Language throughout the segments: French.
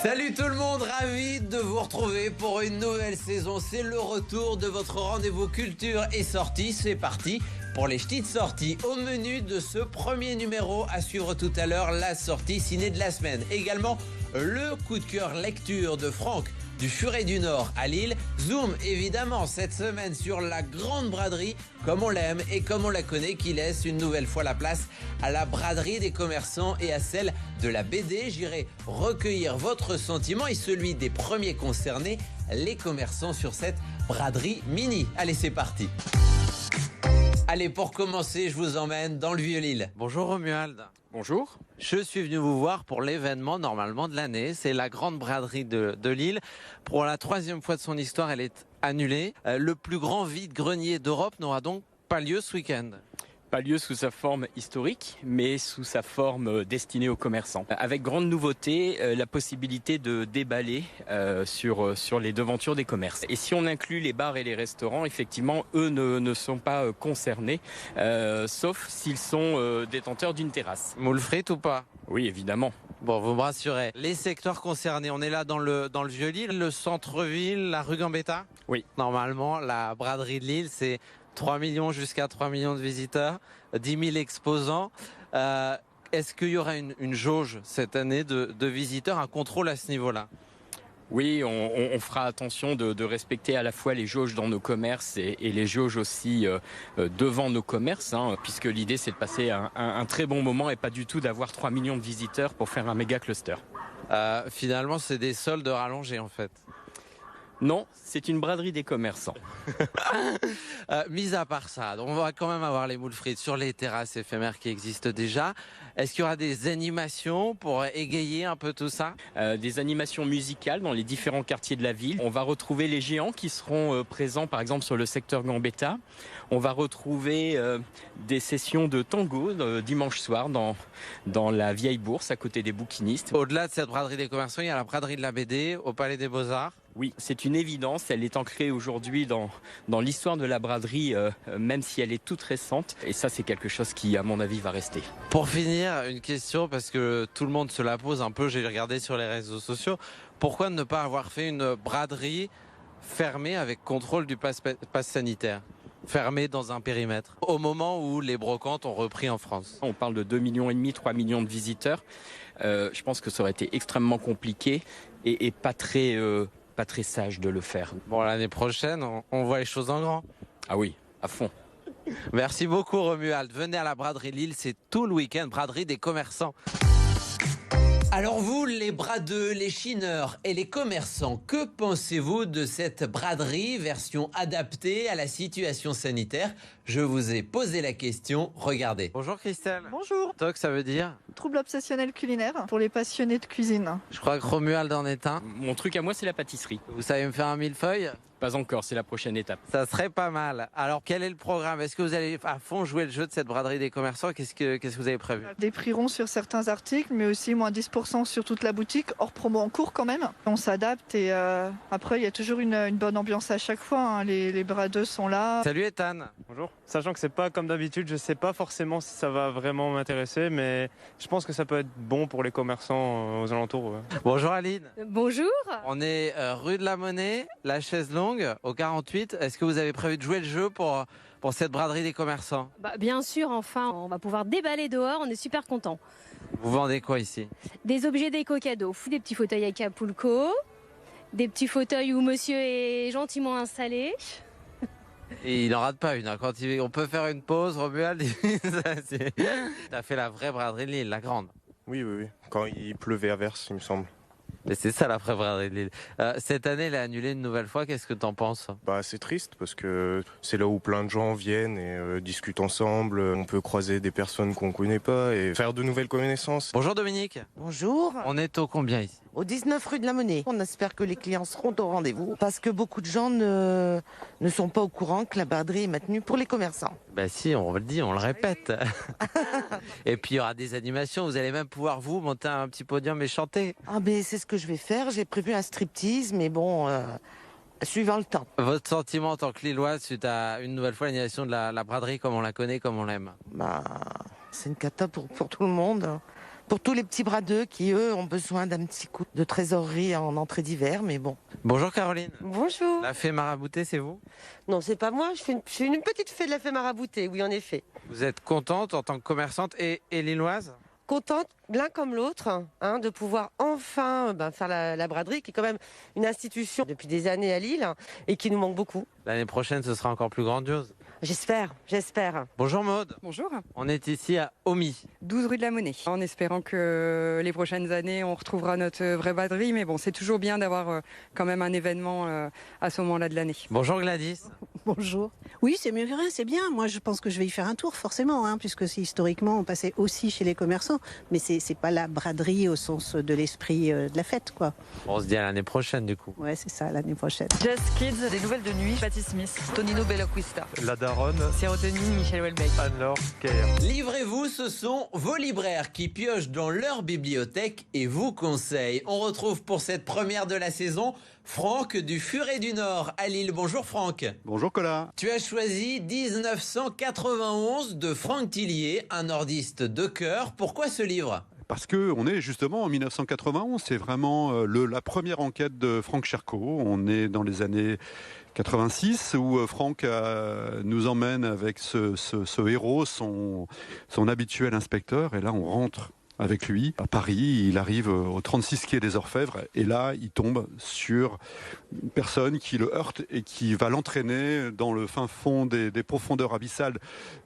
Salut tout le monde, ravi de vous retrouver pour une nouvelle saison. C'est le retour de votre rendez-vous culture et sortie. C'est parti pour les petites sorties. Au menu de ce premier numéro, à suivre tout à l'heure, la sortie ciné de la semaine. Également, le coup de cœur lecture de Franck du Furet du Nord à Lille. Zoom évidemment cette semaine sur la grande braderie comme on l'aime et comme on la connaît, qui laisse une nouvelle fois la place à la braderie des commerçants et à celle de la BD. J'irai recueillir votre sentiment et celui des premiers concernés, les commerçants, sur cette braderie mini. Allez, c'est parti. Allez, pour commencer, je vous emmène dans le Vieux-Lille. Bonjour Romuald. Bonjour. Je suis venu vous voir pour l'événement normalement de l'année. C'est la grande braderie de Lille. Pour la 3e fois de son histoire, elle est annulée. Le plus grand vide-grenier d'Europe n'aura donc pas lieu ce week-end. Pas lieu sous sa forme historique, mais sous sa forme destinée aux commerçants. Avec grande nouveauté, la possibilité de déballer sur les devantures des commerces. Et si on inclut les bars et les restaurants, effectivement, eux ne sont pas concernés, sauf s'ils sont détenteurs d'une terrasse. Moule frite ou pas? Oui, évidemment. Bon, vous me rassurez. Les secteurs concernés, on est là dans le Vieux-Lille, le centre-ville, la rue Gambetta? Oui. Normalement, la braderie de Lille, c'est 3 millions jusqu'à 3 millions de visiteurs, 10 000 exposants. Est-ce qu'il y aura une jauge cette année de visiteurs, un contrôle à ce niveau-là? Oui, on fera attention de respecter à la fois les jauges dans nos commerces et les jauges aussi devant nos commerces, puisque l'idée c'est de passer un très bon moment et pas du tout d'avoir 3 millions de visiteurs pour faire un méga cluster. Finalement, c'est des soldes rallongés en fait. Non, c'est une braderie des commerçants. Mis à part ça, on va quand même avoir les moules frites sur les terrasses éphémères qui existent déjà. Est-ce qu'il y aura des animations pour égayer un peu tout ça? Des animations musicales dans les différents quartiers de la ville. On va retrouver les géants qui seront présents par exemple sur le secteur Gambetta. On va retrouver des sessions de tango dimanche soir dans la vieille bourse à côté des bouquinistes. Au-delà de cette braderie des commerçants, il y a la braderie de la BD au Palais des Beaux-Arts. Oui, c'est une évidence. Elle est ancrée aujourd'hui dans l'histoire de la braderie, même si elle est toute récente. Et ça, c'est quelque chose qui, à mon avis, va rester. Pour finir, une question, parce que tout le monde se la pose un peu, j'ai regardé sur les réseaux sociaux. Pourquoi ne pas avoir fait une braderie fermée avec contrôle du pass sanitaire? Fermée dans un périmètre, au moment où les brocantes ont repris en France? On parle de 2,5 millions, 3 millions de visiteurs. Je pense que ça aurait été extrêmement compliqué et pas très sage de le faire. Bon, l'année prochaine, on voit les choses en grand. Ah oui, à fond. Merci beaucoup Romuald. Venez à la braderie Lille, c'est tout le week-end, braderie des commerçants. Alors vous, les bradeux, les chineurs et les commerçants, que pensez-vous de cette braderie version adaptée à la situation sanitaire? Je vous ai posé la question, regardez. Bonjour Christelle. Bonjour. TOC, ça veut dire? Trouble obsessionnel culinaire pour les passionnés de cuisine. Je crois que Romuald en est un. Mon truc à moi, c'est la pâtisserie. Vous savez me faire un millefeuille? Pas encore, c'est la prochaine étape. Ça serait pas mal. Alors quel est le programme? Est-ce que vous allez à fond jouer le jeu de cette braderie des commerçants? Qu'est-ce que vous avez prévu? Des prix ronds sur certains articles, mais aussi moins 10% sur toute la boutique, hors promo en cours quand même. On s'adapte et après il y a toujours une bonne ambiance à chaque fois. Les bradeux sont là. Salut Ethan. Bonjour. Sachant que c'est pas comme d'habitude, je sais pas forcément si ça va vraiment m'intéresser, mais je pense que ça peut être bon pour les commerçants aux alentours. Bonjour Aline. Bonjour. On est rue de la Monnaie, la chaise longue, au 48. Est-ce que vous avez prévu de jouer le jeu pour cette braderie des commerçants? Bien sûr, enfin, on va pouvoir déballer dehors, on est super contents. Vous vendez quoi ici? Des objets déco-cadeaux, des petits fauteuils à Acapulco, des petits fauteuils où monsieur est gentiment installé. Et il n'en rate pas une. Quand on peut faire une pause, Romuald. T'as fait la vraie braderie de Lille, la grande. Oui. Quand il pleuvait à verse, il me semble. Mais c'est ça la vraie braderie de Lille. Cette année, elle est annulée une nouvelle fois. Qu'est-ce que t'en penses? C'est triste parce que c'est là où plein de gens viennent et discutent ensemble. On peut croiser des personnes qu'on connaît pas et faire de nouvelles connaissances. Bonjour Dominique. Bonjour. On est au combien ici? Au 19 rue de la Monnaie. On espère que les clients seront au rendez-vous parce que beaucoup de gens ne sont pas au courant que la braderie est maintenue pour les commerçants. Si, on le dit, on le répète. Et puis il y aura des animations. Vous allez même pouvoir vous monter un petit podium et chanter. Mais c'est ce que je vais faire. J'ai prévu un striptease, mais bon, suivant le temps. Votre sentiment en tant que Lilloise suite à une nouvelle fois l'annulation de la braderie comme on la connaît, comme on l'aime? C'est une cata pour tout le monde. Pour tous les petits bradeux qui, eux, ont besoin d'un petit coup de trésorerie en entrée d'hiver, mais bon. Bonjour Caroline. Bonjour. La fée maraboutée, c'est vous? Non, c'est pas moi, je suis une petite fée de la fée maraboutée, oui, en effet. Vous êtes contente en tant que commerçante et lilloise? Contente, l'un comme l'autre, de pouvoir enfin faire la braderie, qui est quand même une institution depuis des années à Lille et qui nous manque beaucoup. L'année prochaine, ce sera encore plus grandiose. J'espère. Bonjour Maude. Bonjour. On est ici à Omy. 12 rue de la Monnaie. En espérant que les prochaines années, on retrouvera notre vraie braderie. Mais bon, c'est toujours bien d'avoir quand même un événement à ce moment-là de l'année. Bonjour Gladys. Bonjour. Oui, c'est mieux que rien, c'est bien. Moi, je pense que je vais y faire un tour, forcément, puisque c'est historiquement, on passait aussi chez les commerçants. Mais c'est pas la braderie au sens de l'esprit de la fête, quoi. On se dit à l'année prochaine, du coup. Ouais, c'est ça, l'année prochaine. Just Kids, des nouvelles de nuit, Patti Smith, Tonino Belloquista. La Daronne, Sérotonine, Michel Houellebecq. Anne-Laure Kerr. Livrez-vous, ce sont vos libraires qui piochent dans leur bibliothèque et vous conseillent. On retrouve pour cette première de la saison Franck du Furet du Nord à Lille. Bonjour Franck. Bonjour Colin. Tu as choisi 1991 de Franck Tillier, un nordiste de cœur. Pourquoi ce livre ? Parce qu'on est justement en 1991, c'est vraiment la première enquête de Franck Chercot. On est dans les années 86 où Franck nous emmène avec ce héros, son habituel inspecteur. Et là, on rentre avec lui à Paris. Il arrive au 36 quai des Orfèvres et là, il tombe sur une personne qui le heurte et qui va l'entraîner dans le fin fond des profondeurs abyssales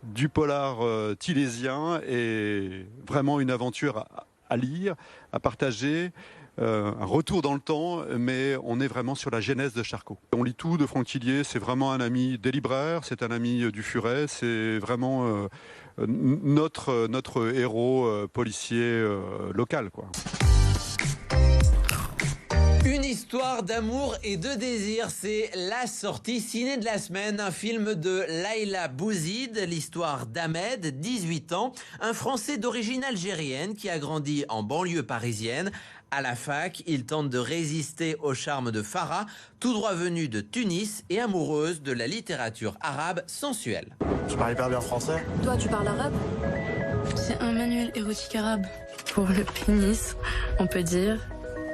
du polar tillésien. Et vraiment une aventure à lire, à partager. Un retour dans le temps, mais on est vraiment sur la genèse de Charcot. On lit tout de Franck Tillier, c'est vraiment un ami des libraires, c'est un ami du Furet, c'est vraiment notre héros policier local, quoi. Une histoire d'amour et de désir, c'est la sortie ciné de la semaine, un film de Laïla Bouzid, l'histoire d'Ahmed, 18 ans, un Français d'origine algérienne qui a grandi en banlieue parisienne. À la fac, il tente de résister au charme de Farah, tout droit venue de Tunis et amoureuse de la littérature arabe sensuelle. Je parle hyper bien français. Toi, tu parles arabe? C'est un manuel érotique arabe. Pour le pénis, on peut dire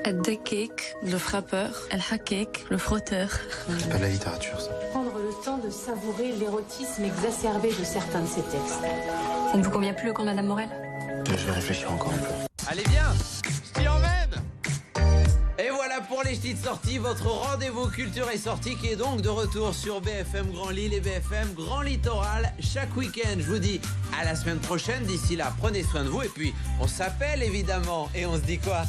Ad-Dakik, le frappeur, Al-Hakik, le frotteur. C'est pas de la littérature, ça. Prendre le temps de savourer l'érotisme exacerbé de certains de ces textes. Ça ne vous convient plus, quand Madame Morel? Je vais réfléchir encore un peu. Allez bien, je t'y emmène. Et voilà pour les petites sorties, votre rendez-vous culture et sortie qui est donc de retour sur BFM Grand Lille et BFM Grand Littoral chaque week-end. Je vous dis à la semaine prochaine, d'ici là prenez soin de vous et puis on s'appelle évidemment et on se dit quoi ?